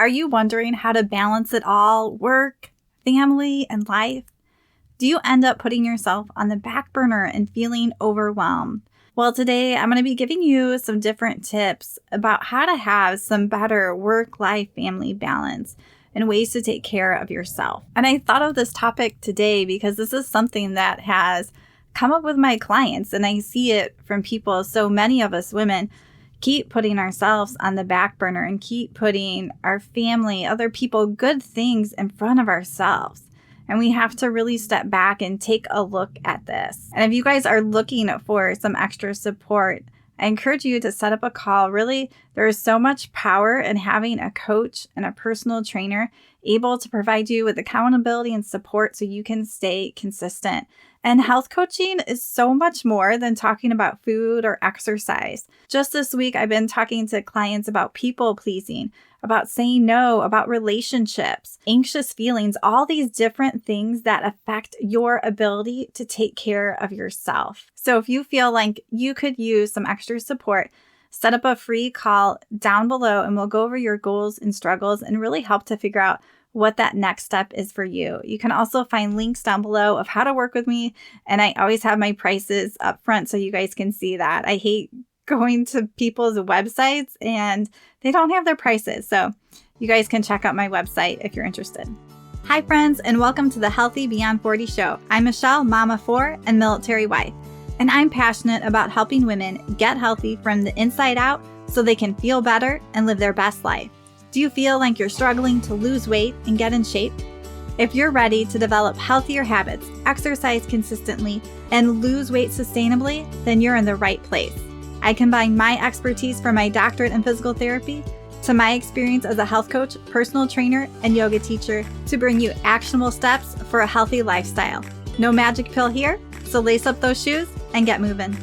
Are you wondering how to balance it all, work, family, and life? Do you end up putting yourself on the back burner and feeling overwhelmed? Well, today I'm going to be giving you some different tips about how to have some better work-life family balance and ways to take care of yourself. And I thought of this topic today because this is something that has come up with my clients, and I see it from people. So many of us women keep putting ourselves on the back burner and keep putting our family, other people, good things in front of ourselves. And we have to really step back and take a look at this. And if you guys are looking for some extra support, I encourage you to set up a call. Really, there is so much power in having a coach and a personal trainer able to provide you with accountability and support so you can stay consistent. And health coaching is so much more than talking about food or exercise. Just this week, I've been talking to clients about people pleasing, about saying no, about relationships, anxious feelings, all these different things that affect your ability to take care of yourself. So if you feel like you could use some extra support, set up a free call down below and we'll go over your goals and struggles and really help to figure out what that next step is for you. You can also find links down below of how to work with me. And I always have my prices up front so you guys can see that. I hate going to people's websites and they don't have their prices. So you guys can check out my website if you're interested. Hi friends, and welcome to the Healthy Beyond 40 show. I'm Michele, mama 4 and military wife. And I'm passionate about helping women get healthy from the inside out so they can feel better and live their best life. Do you feel like you're struggling to lose weight and get in shape? If you're ready to develop healthier habits, exercise consistently, and lose weight sustainably, then you're in the right place. I combine my expertise from my doctorate in physical therapy to my experience as a health coach, personal trainer, and yoga teacher to bring you actionable steps for a healthy lifestyle. No magic pill here, so lace up those shoes and get moving.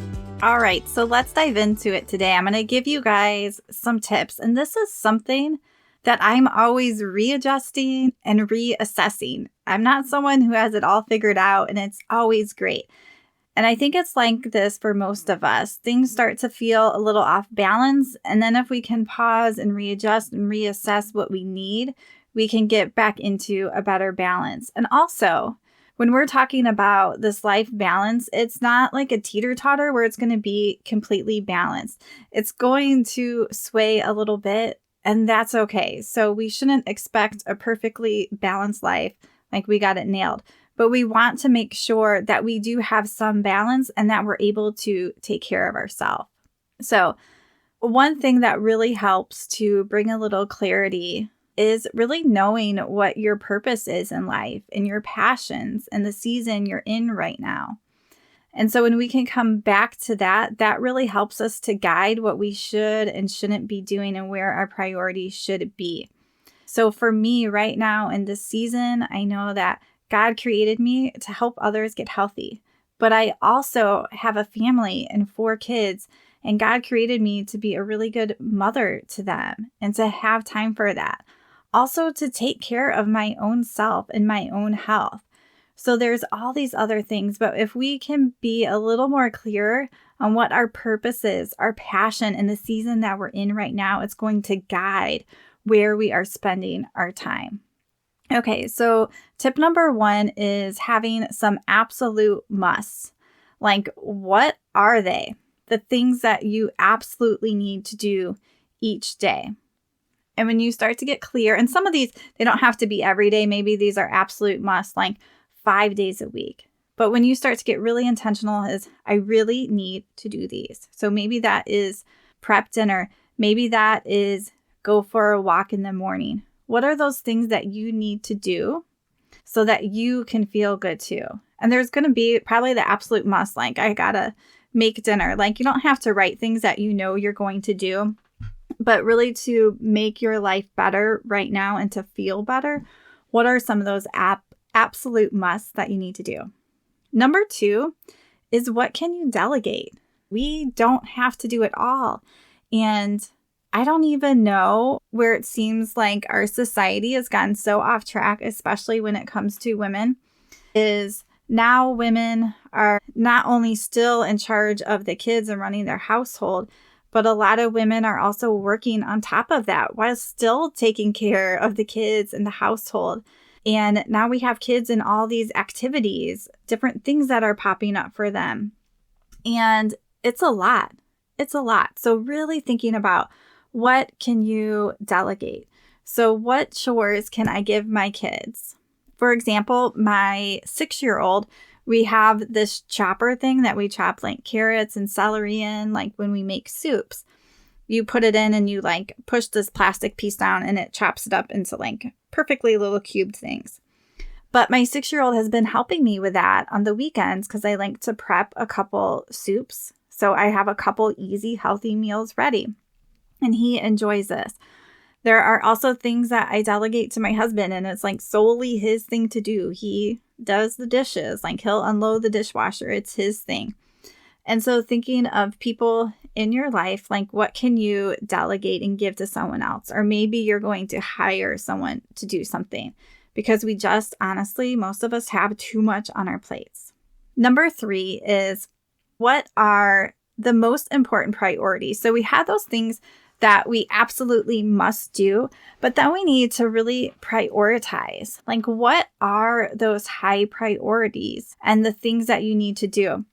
All right, so let's dive into it today. I'm going to give you guys some tips, and this is something that I'm always readjusting and reassessing. I'm not someone who has it all figured out, and it's always great. And I think it's like this for most of us. Things start to feel a little off balance, and then if we can pause and readjust and reassess what we need, we can get back into a better balance. And also, when we're talking about this life balance, it's not like a teeter-totter where it's going to be completely balanced. It's going to sway a little bit, and that's okay. So we shouldn't expect a perfectly balanced life like we got it nailed. But we want to make sure that we do have some balance and that we're able to take care of ourselves. So one thing that really helps to bring a little clarity is really knowing what your purpose is in life and your passions and the season you're in right now. And so when we can come back to that, that really helps us to guide what we should and shouldn't be doing and where our priorities should be. So for me right now in this season, I know that God created me to help others get healthy, but I also have a family and 4 kids, and God created me to be a really good mother to them and to have time for that. Also to take care of my own self and my own health. So there's all these other things, but if we can be a little more clear on what our purpose is, our passion in the season that we're in right now, it's going to guide where we are spending our time. Okay, so tip number 1 is having some absolute musts. Like, what are they? The things that you absolutely need to do each day. And when you start to get clear, and some of these, they don't have to be every day. Maybe these are absolute musts, like 5 days a week. But when you start to get really intentional is, I really need to do these. So maybe that is prep dinner. Maybe that is go for a walk in the morning. What are those things that you need to do so that you can feel good too? And there's going to be probably the absolute must, like I got to make dinner. Like you don't have to write things that you know you're going to do, but really to make your life better right now and to feel better. What are some of those absolute musts that you need to do? Number 2 is what can you delegate? We don't have to do it all. And I don't even know where it seems like our society has gotten so off track, especially when it comes to women, is now women are not only still in charge of the kids and running their household, But a lot of women are also working on top of that while still taking care of the kids and the household. And now we have kids in all these activities, different things that are popping up for them. And it's a lot. It's a lot. So really thinking about, what can you delegate? So what chores can I give my kids? For example, my 6-year-old, we have this chopper thing that we chop like carrots and celery in, like when we make soups. You put it in and you like push this plastic piece down and it chops it up into like perfectly little cubed things. But my 6-year-old has been helping me with that on the weekends because I like to prep a couple soups. So I have a couple easy, healthy meals ready. And he enjoys this. There are also things that I delegate to my husband, and it's like solely his thing to do. He does the dishes, like he'll unload the dishwasher. It's his thing. And so thinking of people in your life, like what can you delegate and give to someone else? Or maybe you're going to hire someone to do something because we just honestly, most of us have too much on our plates. Number 3 is, what are the most important priorities? So we have those things that we absolutely must do, but then we need to really prioritize. Like, what are those high priorities and the things that you need to do?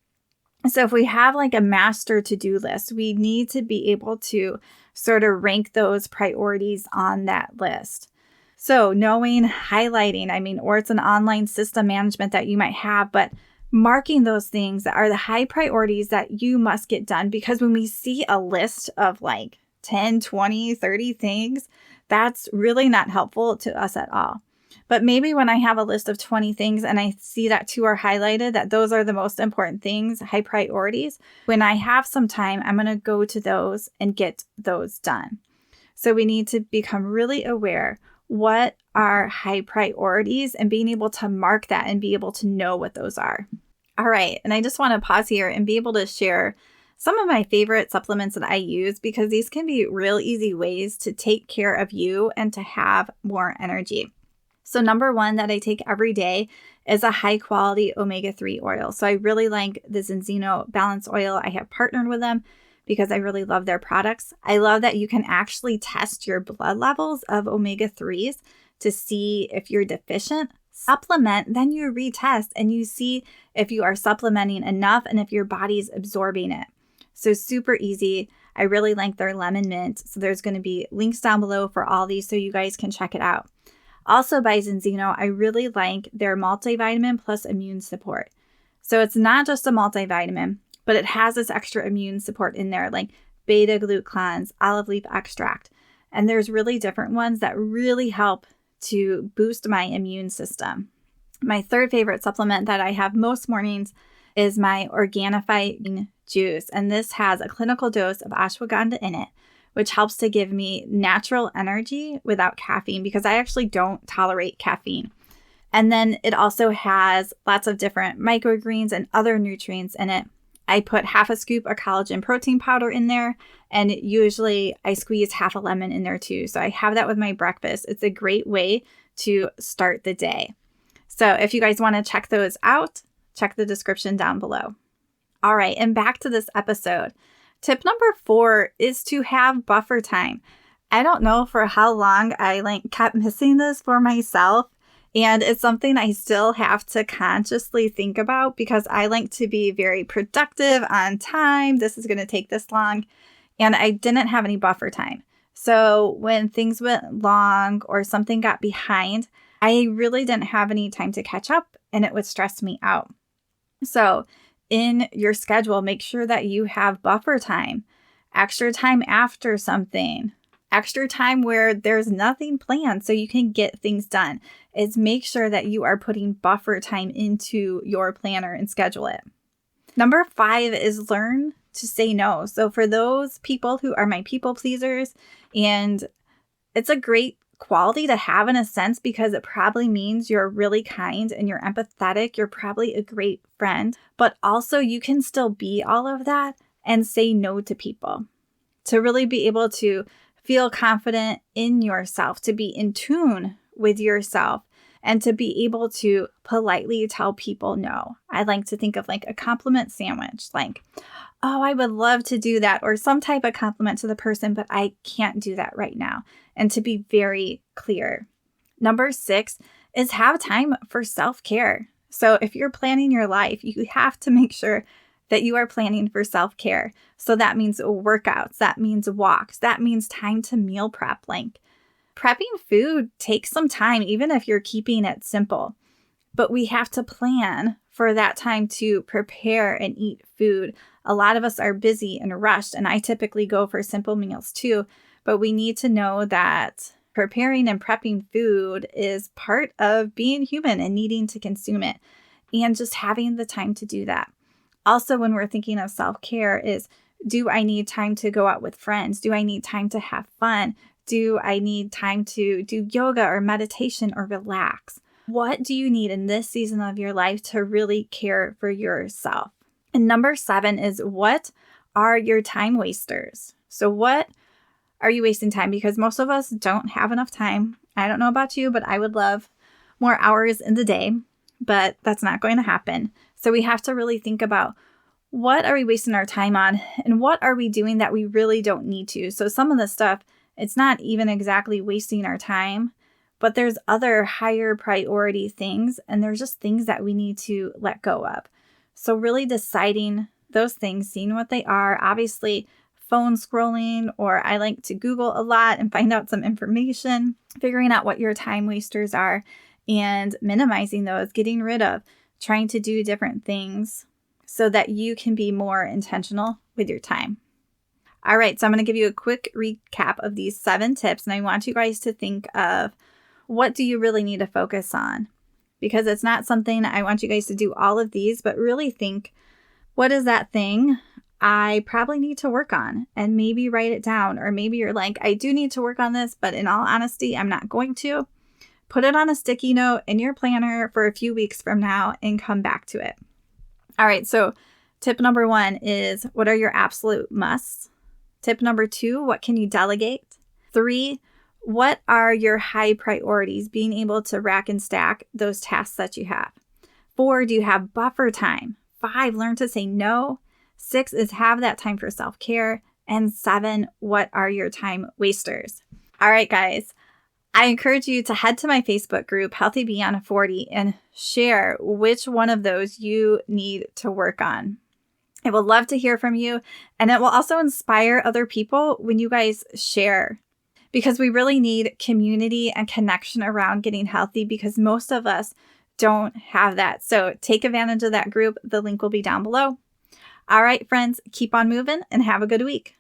So if we have like a master to-do list, we need to be able to sort of rank those priorities on that list. So knowing, highlighting, or it's an online system management that you might have, but marking those things that are the high priorities that you must get done. Because when we see a list of like 10, 20, 30 things, that's really not helpful to us at all. But maybe when I have a list of 20 things and I see that 2 are highlighted, that those are the most important things, high priorities, when I have some time, I'm going to go to those and get those done. So we need to become really aware what are high priorities and being able to mark that and be able to know what those are. All right. And I just want to pause here and be able to share some of my favorite supplements that I use, because these can be real easy ways to take care of you and to have more energy. So number 1 that I take every day is a high quality omega-3 oil. So I really like the Zenzino Balance Oil. I have partnered with them because I really love their products. I love that you can actually test your blood levels of omega-3s to see if you're deficient. Supplement, then you retest and you see if you are supplementing enough and if your body's absorbing it. So super easy. I really like their lemon mint. So there's going to be links down below for all these so you guys can check it out. Also by Zenzino, I really like their multivitamin plus immune support. So it's not just a multivitamin, but it has this extra immune support in there, like beta-glucans, olive leaf extract. And there's really different ones that really help to boost my immune system. My 3rd favorite supplement that I have most mornings is my Organifi juice. And this has a clinical dose of ashwagandha in it, which helps to give me natural energy without caffeine, because I actually don't tolerate caffeine. And then it also has lots of different microgreens and other nutrients in it. I put half a scoop of collagen protein powder in there, and usually I squeeze half a lemon in there too. So I have that with my breakfast. It's a great way to start the day. So if you guys want to check those out, check the description down below. All right, and back to this episode. Tip number 4 is to have buffer time. I don't know for how long I kept missing this for myself. And it's something I still have to consciously think about, because I like to be very productive on time. This is going to take this long. And I didn't have any buffer time. So when things went long or something got behind, I really didn't have any time to catch up, and it would stress me out. So in your schedule, make sure that you have buffer time, extra time after something, extra time where there's nothing planned so you can get things done. Is make sure that you are putting buffer time into your planner and schedule it. Number 5 is learn to say no. So for those people who are my people pleasers, and it's a great quality to have in a sense, because it probably means you're really kind and you're empathetic. You're probably a great friend, but also you can still be all of that and say no to people, to really be able to feel confident in yourself, to be in tune with yourself, and to be able to politely tell people no. I like to think of like a compliment sandwich, like, oh, I would love to do that, or some type of compliment to the person, but I can't do that right now. And to be very clear. Number 6 is have time for self-care. So if you're planning your life, you have to make sure that you are planning for self-care. So that means workouts, that means walks, that means time to meal prep. Like prepping food takes some time, even if you're keeping it simple. But we have to plan for that time to prepare and eat food. A lot of us are busy and rushed, and I typically go for simple meals too. But we need to know that preparing and prepping food is part of being human and needing to consume it, and just having the time to do that. Also, when we're thinking of self-care is, do I need time to go out with friends? Do I need time to have fun? Do I need time to do yoga or meditation or relax? What do you need in this season of your life to really care for yourself? And number 7 is, what are your time wasters? So what are you wasting time? Because most of us don't have enough time. I don't know about you, but I would love more hours in the day, but that's not going to happen. So we have to really think about, what are we wasting our time on, and what are we doing that we really don't need to? So some of the stuff, it's not even exactly wasting our time, but there's other higher priority things, and there's just things that we need to let go of. So really deciding those things, seeing what they are. Obviously, phone scrolling, or I like to Google a lot and find out some information, figuring out what your time wasters are and minimizing those, getting rid of, trying to do different things so that you can be more intentional with your time. All right, so I'm going to give you a quick recap of these 7 tips, and I want you guys to think of, what do you really need to focus on? Because it's not something I want you guys to do all of these, but really think, what is that thing I probably need to work on? And maybe write it down. Or maybe you're like, I do need to work on this, but in all honesty, I'm not going to. Put it on a sticky note in your planner for a few weeks from now and come back to it. All right, so tip number 1 is, what are your absolute musts? Tip number 2, what can you delegate? 3, what are your high priorities? Being able to rack and stack those tasks that you have. 4, do you have buffer time? 5, learn to say no. 6 is have that time for self-care. And 7, what are your time wasters? All right, guys, I encourage you to head to my Facebook group, Healthy Beyond 40, and share which one of those you need to work on. I would love to hear from you, and it will also inspire other people when you guys share, because we really need community and connection around getting healthy, because most of us don't have that. So take advantage of that group. The link will be down below. All right, friends, keep on moving and have a good week.